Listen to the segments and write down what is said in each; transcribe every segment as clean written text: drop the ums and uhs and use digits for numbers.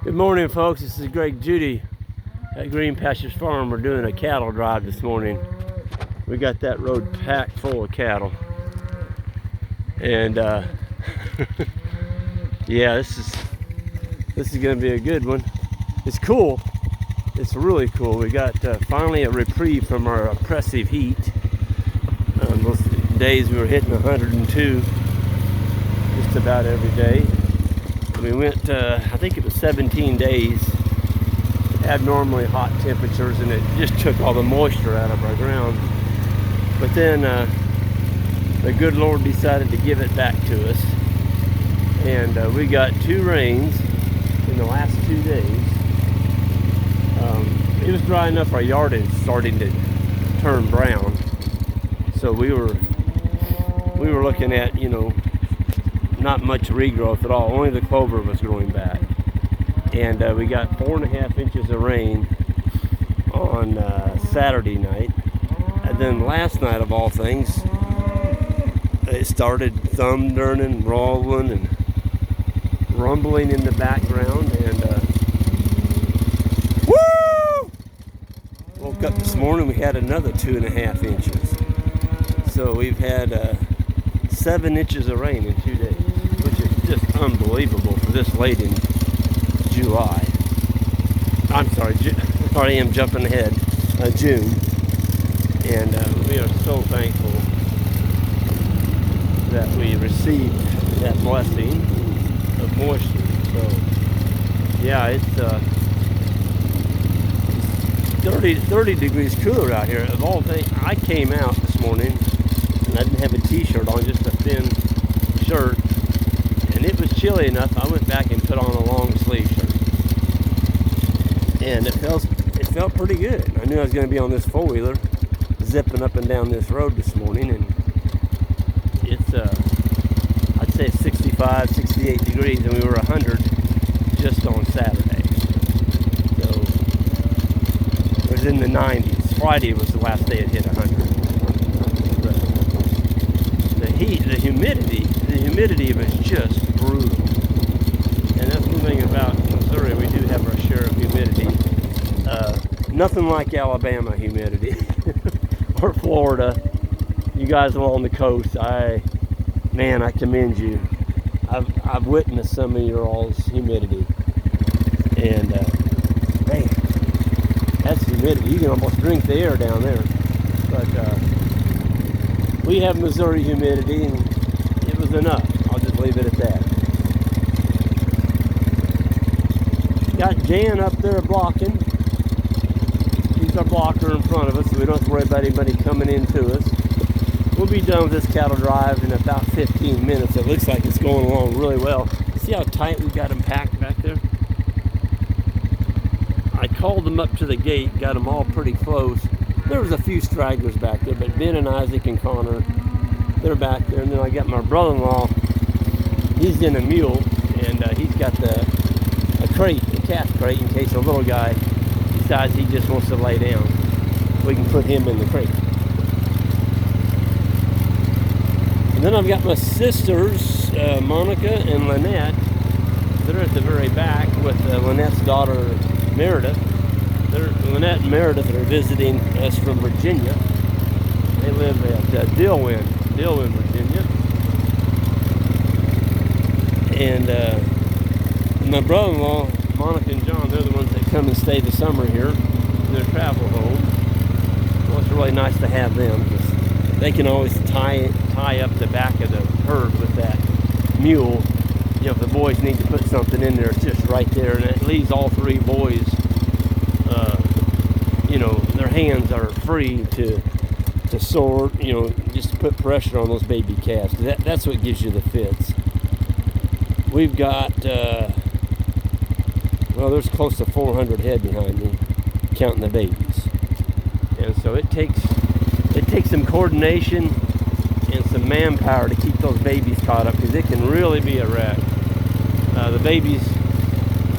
Good morning, folks. This is Greg Judy at Green Pastures Farm. We're doing a cattle drive this morning. We got that road packed full of cattle. And yeah, this is going to be a good one. It's cool. It's really cool. We got finally a reprieve from our oppressive heat. Those days we were hitting 102 just about every day. We went, I think it was 17 days, abnormally hot temperatures, and it just took all the moisture out of our ground. But then the good Lord decided to give it back to us, and we got 2 rains in the last 2 days. It was dry enough our yard is starting to turn brown, so we were looking at, you know, not much regrowth at all. Only the clover was growing back. And we got 4.5 inches of rain on Saturday night. And then last night, of all things, it started thundering and rolling and rumbling in the background. And woo! Woke up this morning, we had another 2.5 inches. So we've had 7 inches of rain in 2 days, which is just unbelievable for this late in July. I'm sorry, I am jumping ahead, June. And we are so thankful that we received that blessing of moisture. So yeah, it's 30 degrees cooler out here. Of all things, I came out this morning and I didn't have a t-shirt on, just a thin shirt, and it was chilly enough I went back and put on a long sleeve shirt, and it felt pretty good. I knew I was going to be on this four-wheeler zipping up and down this road this morning, and it's I'd say 65 68 degrees, and we were 100 just on Saturday, so it was in the 90s. Friday was the last day it hit 100. The humidity was just brutal. And that's one thing about Missouri, we do have our share of humidity. Nothing like Alabama humidity or Florida. You guys along the coast, I commend you. I've witnessed some of your all's humidity, and man, that's humidity. You can almost drink the air down there. But we have Missouri humidity, and it was enough. I'll just leave it at that. Got Jan up there blocking. She's our blocker in front of us, so we don't have to worry about anybody coming into us. We'll be done with this cattle drive in about 15 minutes. It looks like it's going along really well. See how tight we got them packed back there? I called them up to the gate, got them all pretty close. There was a few stragglers back there, but Ben and Isaac and Connor, they're back there. And then I got my brother-in-law. He's in a mule, and he's got a crate, a calf crate, in case a little guy decides he just wants to lay down. We can put him in the crate. And then I've got my sisters, Monica and Lynette. They're at the very back with Lynette's daughter, Meredith. Lynette and Meredith are visiting us from Virginia. They live at Dillwyn, Virginia. And my brother-in-law, Monica and John, they're the ones that come and stay the summer here in their travel home. Well, it's really nice to have them, because they can always tie up the back of the herd with that mule. You know, if the boys need to put something in there, it's just right there, and it leaves all 3 boys. You know, their hands are free to sort, you know, just to put pressure on those baby calves. That's what gives you the fits. We've got, well, there's close to 400 head behind me, counting the babies. And so it takes some coordination and some manpower to keep those babies caught up, because it can really be a wreck. The babies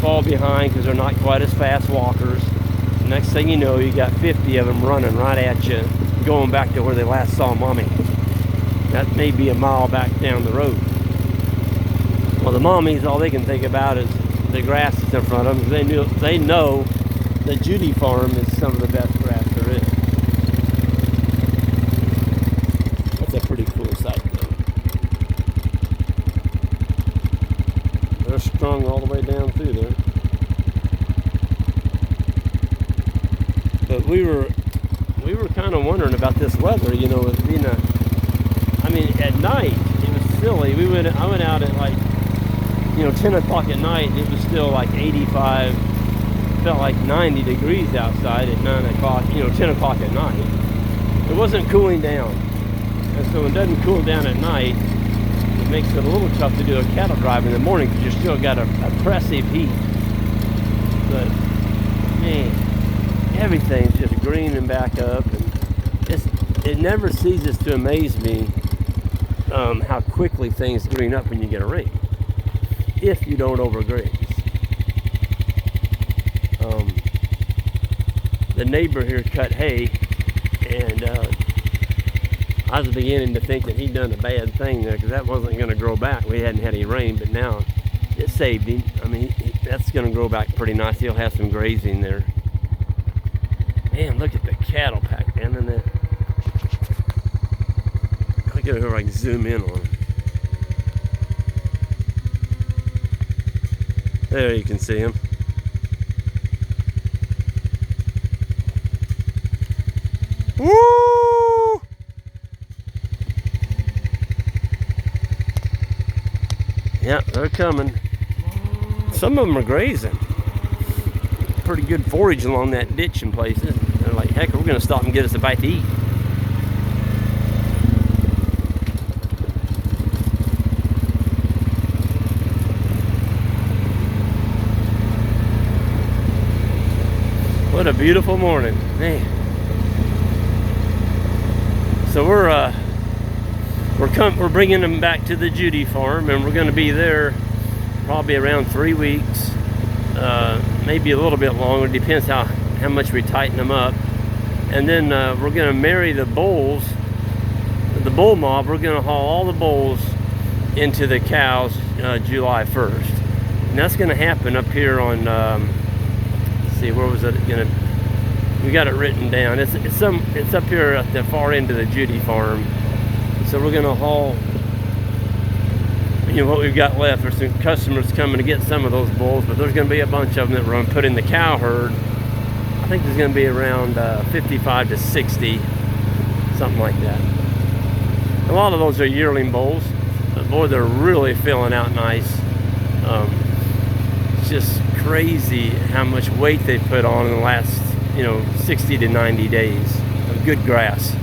fall behind because they're not quite as fast walkers. Next thing you know, you got 50 of them running right at you, going back to where they last saw mommy. That may be a mile back down the road. Well, the mommies, all they can think about is the grass that's in front of them. They know the Judy farm is some of the best grass there is. That's a pretty cool sight though. They're strung all the way down through there. But we were kind of wondering about this weather, you know, with being at night it was silly. I went out at like, 10 o'clock at night, and it was still like 85, felt like 90 degrees outside at 9 o'clock, 10 o'clock at night. It wasn't cooling down. And so it doesn't cool down at night. It makes it a little tough to do a cattle drive in the morning because you still got a oppressive heat. But man, everything's just greening back up, and it never ceases to amaze me how quickly things green up when you get a rain, if you don't overgraze. The neighbor here cut hay, and I was beginning to think that he'd done a bad thing there because that wasn't going to grow back. We hadn't had any rain, but now it saved him. I mean, that's going to grow back pretty nice. He'll have some grazing there. Man, look at the cattle pack, man. And that. Look at here, I can zoom in on them. There you can see them. Woo! Yeah, they're coming. Some of them are grazing. Pretty good forage along that ditch in places. They're like, heck, we're going to stop and get us a bite to eat. What a beautiful morning, man. So we're bringing them back to the Judy farm, and we're going to be there probably around 3 weeks, maybe a little bit longer. Depends how much we tighten them up. And then we're going to marry the bulls, the bull mob. We're going to haul all the bulls into the cows July 1st, and that's going to happen up here on. Let's see, where was it going to? We got it written down. It's up here at the far end of the Judy farm. So we're going to haul, what we've got left. There's some customers coming to get some of those bulls, but there's going to be a bunch of them that we're going to put in the cow herd. I think there's going to be around 55 to 60, something like that. A lot of those are yearling bulls, but boy, they're really filling out nice. It's just crazy how much weight they put on in the last 60 to 90 days of good grass,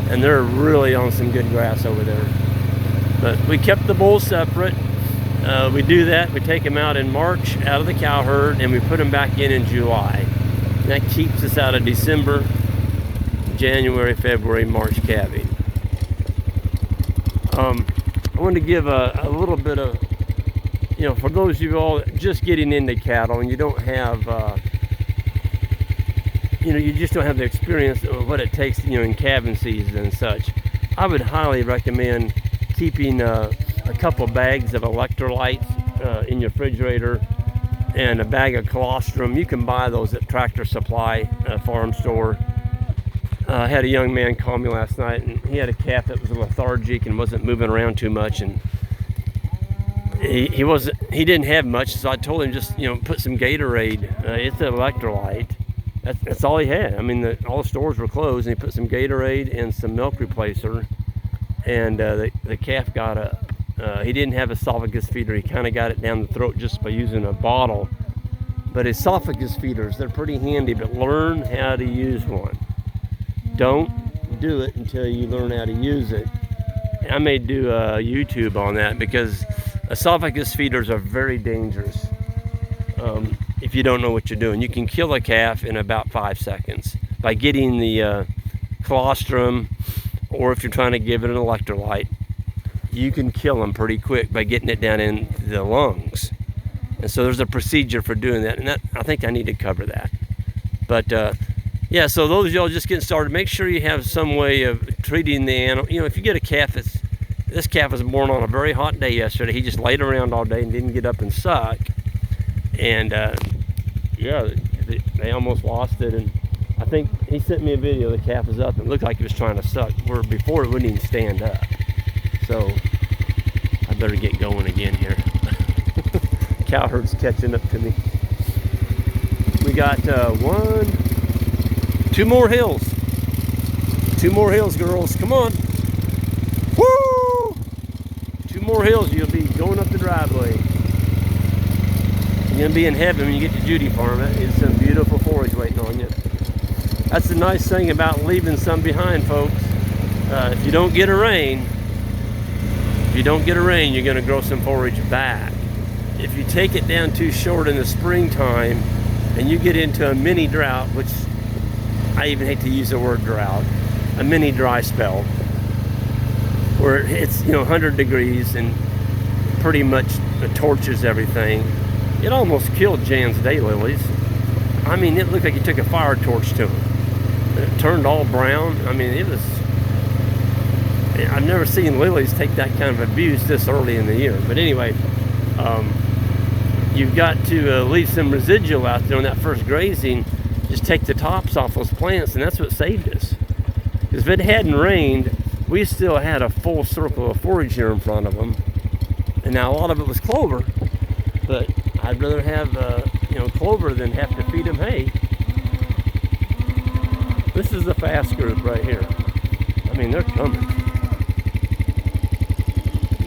and they're really on some good grass over there. But we kept the bulls separate. We do that. We take them out in March out of the cow herd, and we put them back in July. That keeps us out of December, January, February, March calving. I want to give a little bit of, for those of you all just getting into cattle and you don't have you just don't have the experience of what it takes, in calving season and such. I would highly recommend keeping a couple bags of electrolytes in your refrigerator and a bag of colostrum. You can buy those at Tractor Supply farm store. I had a young man call me last night, and he had a calf that was lethargic and wasn't moving around too much, and he didn't have much, so I told him just put some Gatorade. It's an electrolyte. That's all he had. I mean, all the stores were closed, and he put some Gatorade and some milk replacer, and the calf got up. He didn't have esophagus feeder. He kind of got it down the throat just by using a bottle. But esophagus feeders, they're pretty handy, but learn how to use one. Don't do it until you learn how to use it. I may do a YouTube on that, because esophagus feeders are very dangerous. If you don't know what you're doing, you can kill a calf in about 5 seconds by getting the colostrum, or if you're trying to give it an electrolyte, you can kill them pretty quick by getting it down in the lungs. And so there's a procedure for doing that, and I think I need to cover that. But yeah, so those of y'all just getting started, make sure you have some way of treating the animal. If you get a calf this calf was born on a very hot day yesterday. He just laid around all day and didn't get up and suck. And yeah, they almost lost it. And I think he sent me a video. The calf was up and it looked like he was trying to suck, where before it wouldn't even stand up. So I better get going again here. Cow herd's catching up to me. We got two more hills. Two more hills, girls. Come on. Woo! Two more hills, you'll be going up the driveway. You're gonna be in heaven when you get to Judy farm. It's some beautiful forage waiting on you. That's the nice thing about leaving some behind, folks. If you don't get a rain, you're gonna grow some forage back. If you take it down too short in the springtime and you get into a mini drought, which I even hate to use the word drought, a mini dry spell, where it's 100 degrees and pretty much torches everything. It almost killed Jan's daylilies. I mean, it looked like you took a fire torch to them. It turned all brown. I mean, it was, I've never seen lilies take that kind of abuse this early in the year. But anyway, you've got to leave some residual out there on that first grazing. Just take the tops off those plants, and that's what saved us. Because if it hadn't rained, we still had a full circle of forage here in front of them. And now a lot of it was clover, but I'd rather have clover than have to feed them hay. This is the fast group right here. I mean, they're coming.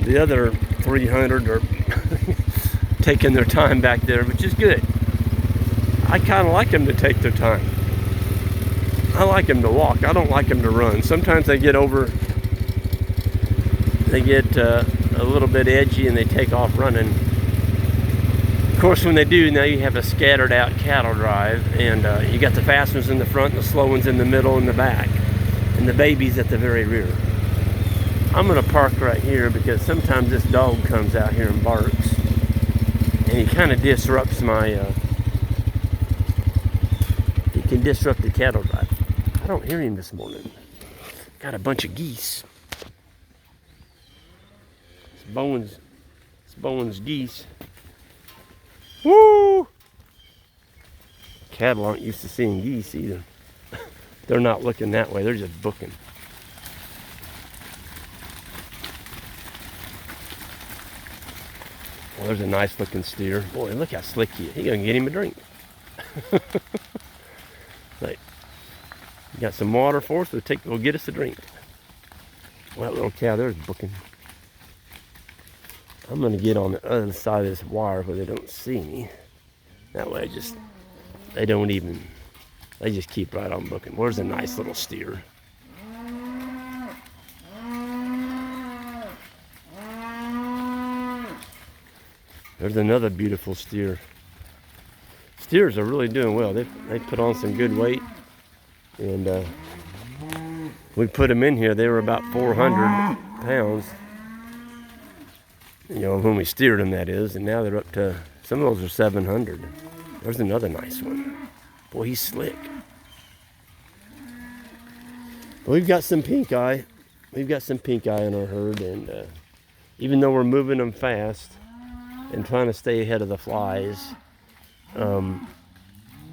The other 300 are taking their time back there, which is good. I kind of like them to take their time. I like them to walk. I don't like them to run. Sometimes they get a little bit edgy and they take off running. Of course, when they do, now you have a scattered out cattle drive, and you got the fast ones in the front, and the slow ones in the middle and the back, and the babies at the very rear. I'm gonna park right here because sometimes this dog comes out here and barks, and he kind of disrupts my, he can disrupt the cattle drive. I don't hear him this morning. Got a bunch of geese. It's Bowen's geese. Woo! Cattle aren't used to seeing geese either. They're not looking that way, they're just booking. Well, there's a nice looking steer. Boy, look how slick he is. He's gonna get him a drink. Like, you got some water for us, we'll get us a drink. Well, that little cow there's booking. I'm gonna get on the other side of this wire where they don't see me. That way they just keep right on booking. Where's a nice little steer? There's another beautiful steer. Steers are really doing well. They put on some good weight, and we put them in here. They were about 400 pounds. When we steered them, that is, and now they're up to, some of those are 700. There's another nice one. Boy, he's slick. We've got some pink eye. We've got some pink eye in our herd, and even though we're moving them fast and trying to stay ahead of the flies,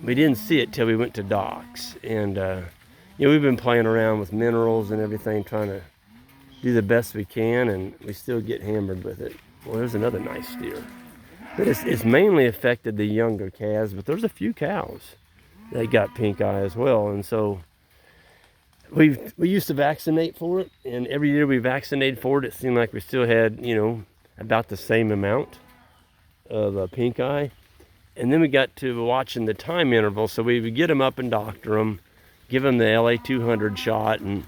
we didn't see it till we went to docks. And we've been playing around with minerals and everything, trying to do the best we can, and we still get hammered with it. Well, there's another nice steer. But it's mainly affected the younger calves, but there's a few cows that got pink eye as well. And so we used to vaccinate for it, and every year we vaccinated for it, it seemed like we still had, about the same amount of pink eye. And then we got to watching the time interval, so we would get them up and doctor them, give them the LA 200 shot, and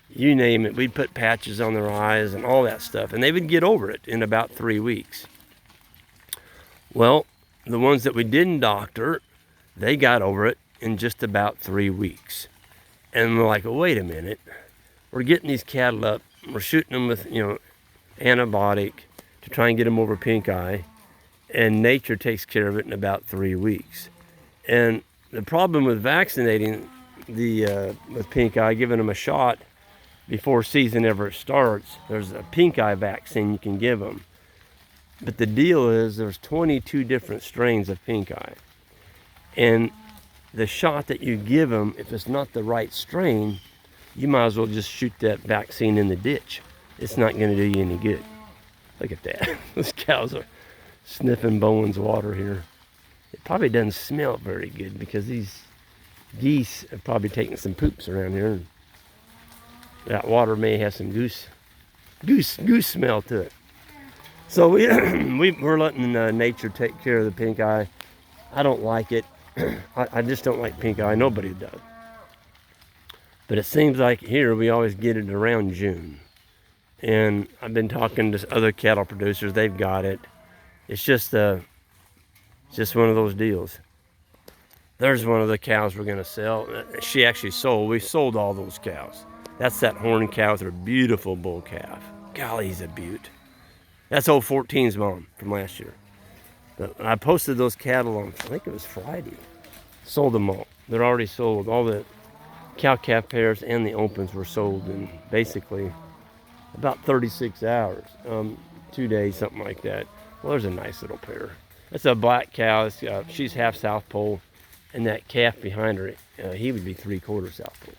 you name it, we'd put patches on their eyes and all that stuff, and they would get over it in about 3 weeks. Well, the ones that we didn't doctor, they got over it in just about 3 weeks. And we're like, well, wait a minute, we're getting these cattle up, we're shooting them with antibiotic to try and get them over pink eye, and nature takes care of it in about 3 weeks. And the problem with vaccinating with pink eye, giving them a shot before season ever starts, there's a pink eye vaccine you can give them. But the deal is there's 22 different strains of pink eye. And the shot that you give them, if it's not the right strain, you might as well just shoot that vaccine in the ditch. It's not going to do you any good. Look at that. Those cows are sniffing Bowen's water here. It probably doesn't smell very good because these geese have probably taken some poops around here. And that water may have some goose smell to it. So we're letting nature take care of the pink eye. I don't like it. I just don't like pink eye. Nobody does. But it seems like here we always get it around June. And I've been talking to other cattle producers. They've got it. It's just one of those deals. There's one of the cows we're going to sell. She actually sold. We sold all those cows. That's that horned cow with her beautiful bull calf. Golly, he's a beaut. That's old 14's mom from last year. But I posted those cattle on, I think it was Friday. Sold them all. They're already sold. All the cow-calf pairs and the opens were sold in basically about 36 hours. 2 days, something like that. Well, there's a nice little pair. That's a black cow. She's half South Pole. And that calf behind her, he would be 3/4 South Pole.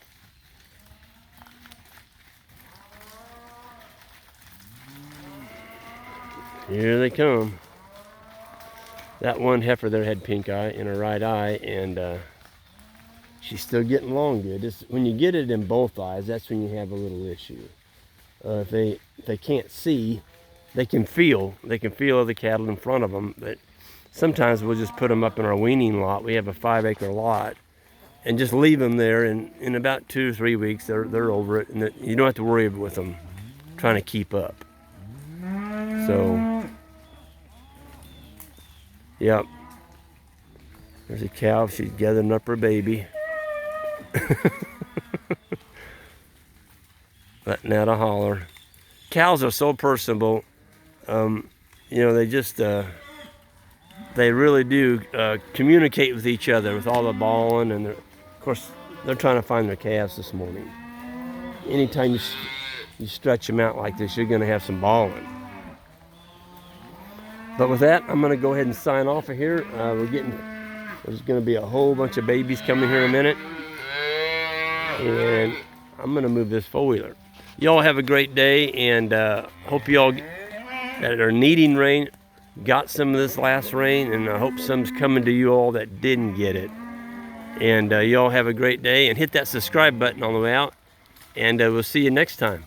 Here they come. That one heifer there had pink eye in her right eye, and she's still getting along good. When you get it in both eyes, that's when you have a little issue. If they can't see, they can feel other cattle in front of them. But sometimes we'll just put them up in our weaning lot. We have a 5-acre lot, and just leave them there. And in about 2 or 3 weeks, they're over it, and you don't have to worry with them trying to keep up. So, yep. There's a cow. She's gathering up her baby. Letting out a holler. Cows are so personable. They just, they really do communicate with each other with all the bawling. And of course, they're trying to find their calves this morning. Anytime you stretch them out like this, you're going to have some bawling. But with that, I'm going to go ahead and sign off of here. There's going to be a whole bunch of babies coming here in a minute. And I'm going to move this four-wheeler. Y'all have a great day, and hope y'all that are needing rain got some of this last rain, and I hope some's coming to you all that didn't get it. And y'all have a great day, and hit that subscribe button on the way out, and we'll see you next time.